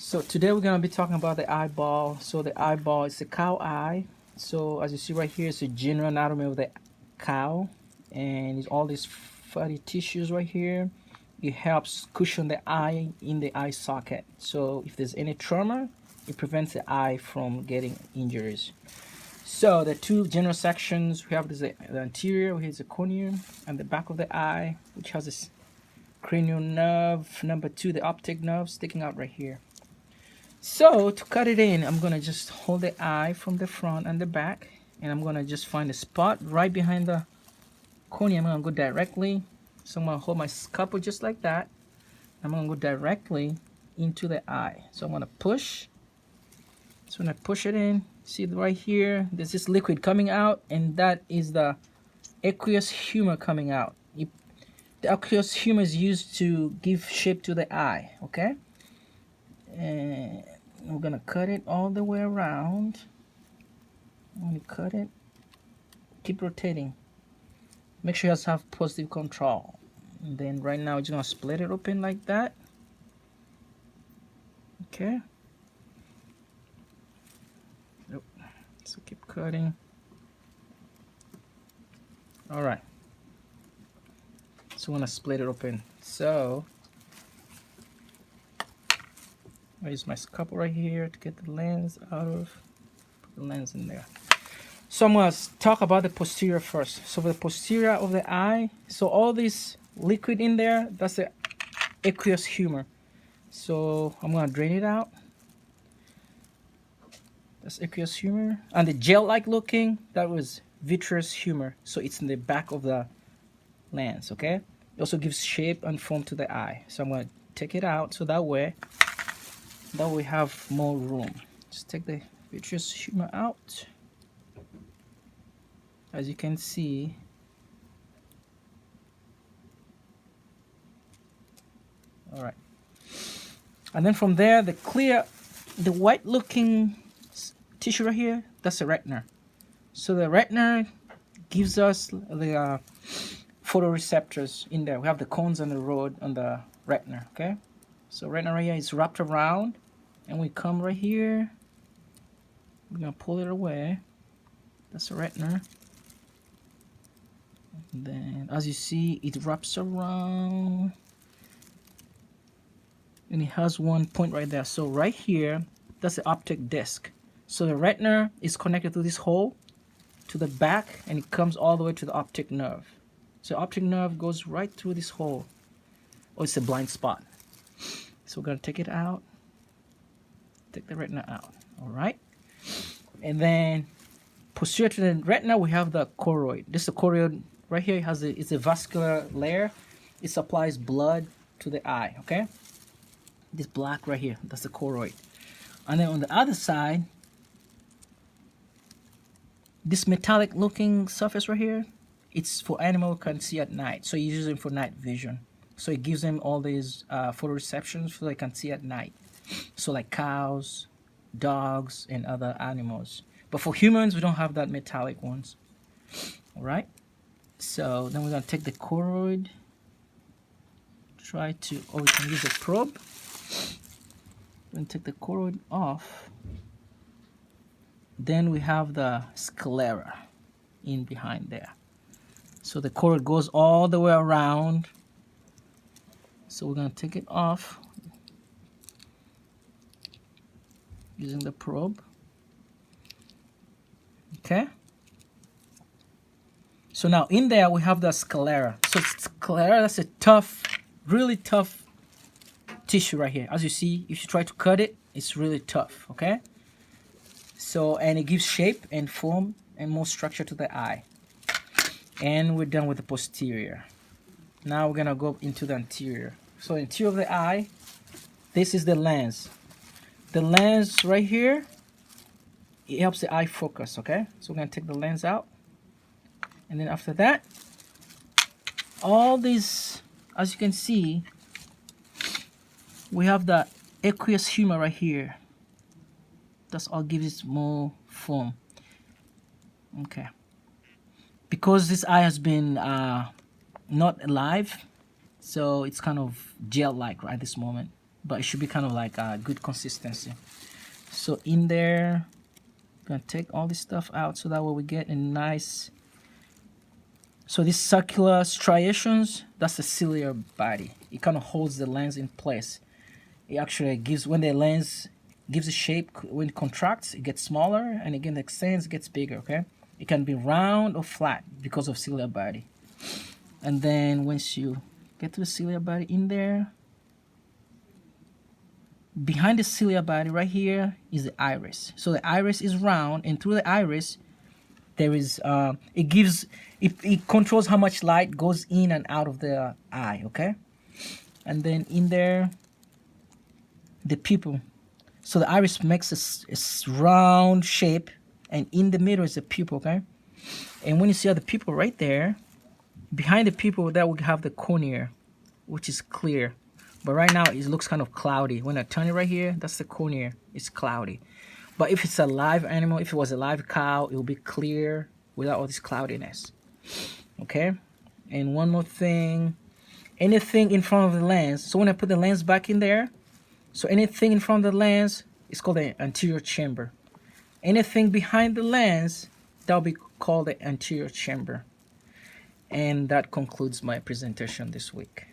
So today we're gonna be talking about the eyeball. So the eyeball is a cow eye. So as you see right here, it's a general anatomy of the cow, and it's all these fatty tissues right here. It helps cushion the eye in the eye socket. So if there's any trauma, it prevents the eye from getting injuries. So the two general sections we have is the anterior, which is the cornea, and the back of the eye, which has this cranial nerve. Number two, the optic nerve sticking out right here. So to cut it in, I'm gonna just hold the eye from the front and the back, and I'm gonna just find a spot right behind the cornea. I'm gonna go directly. So I'm gonna hold my scalpel just like that. I'm gonna go directly into the eye. So I'm gonna push. So when I push it in, see right here, there's this liquid coming out, and that is the aqueous humor coming out. The aqueous humor is used to give shape to the eye, okay? And we're gonna cut it all the way around. When you cut it, keep rotating. Make sure you guys have positive control. And then right now, we're just gonna split it open like that. Okay. Yep. So keep cutting. All right. So we're gonna split it open. So I use my scalpel right here to get the lens out of. Put the lens in there. So I'm going to talk about the posterior first. So for the posterior of the eye, so all this liquid in there, that's the aqueous humor. So I'm going to drain it out. That's aqueous humor. And the gel-like looking, that was vitreous humor. So it's in the back of the lens, okay? It also gives shape and form to the eye. So I'm going to take it out so that way we have more room. Just take the vitreous humor out. As you can see, all right. And then from there, the white looking tissue right here, that's the retina. So the retina gives us the photoreceptors in there. We have the cones on the road on the retina, okay? So retina right here is wrapped around, and we come right here. We're gonna pull it away. That's the retina. And then as you see, it wraps around, and it has one point right there. So right here, that's the optic disc. So the retina is connected to this hole to the back, and it comes all the way to the optic nerve. So optic nerve goes right through this hole. Oh, it's a blind spot. So we're gonna take it out. Take the retina out. All right. And then posterior to the retina, we have the choroid. This is the choroid right here. It's a vascular layer. It supplies blood to the eye. Okay. This black right here, that's the choroid. And then on the other side, this metallic looking surface right here, it's for animals can see at night. So you use it for night vision. So it gives them all these photoreceptions so they can see at night. So like cows, dogs, and other animals. But for humans, we don't have that metallic ones. All right. So then we're gonna take the choroid. We can use a probe. We're gonna take the choroid off. Then we have the sclera in behind there. So the choroid goes all the way around. So we're gonna take it off using the probe. Okay. So now in there we have the sclera. So sclera, that's a tough, really tough tissue right here. As you see, if you try to cut it, it's really tough, okay? So, and it gives shape and form and more structure to the eye. And we're done with the posterior. Now we're gonna go into the anterior. So anterior of the eye, this is the lens. The lens right here, it helps the eye focus, okay? So we're gonna take the lens out. And then after that, all these, as you can see, we have the aqueous humor right here. That's all gives it more form. Okay. Because this eye has been not alive, so it's kind of gel-like right at this moment. but it should be kind of like a good consistency. So in there, I'm gonna take all this stuff out so that way we get a nice. So these circular striations, that's the ciliary body. It kind of holds the lens in place. It actually gives, when the lens gives a shape, when it contracts, it gets smaller, and again, it extends, it gets bigger, okay? It can be round or flat because of ciliary body. And then once you get to the ciliary body in there, behind the ciliary body right here is the iris. So the iris is round, and through the iris, there is it controls how much light goes in and out of the eye, okay? And then in there, the pupil. So the iris makes a round shape, and in the middle is the pupil, okay? And when you see the pupil right there, behind the pupil, that will have the cornea, which is clear. But right now, it looks kind of cloudy. When I turn it right here, that's the cornea. It's cloudy. But if it's a live animal, if it was a live cow, it will be clear without all this cloudiness. Okay? And one more thing. Anything in front of the lens. So when I put the lens back in there, so anything in front of the lens is called the anterior chamber. Anything behind the lens, that will be called the anterior chamber. And that concludes my presentation this week.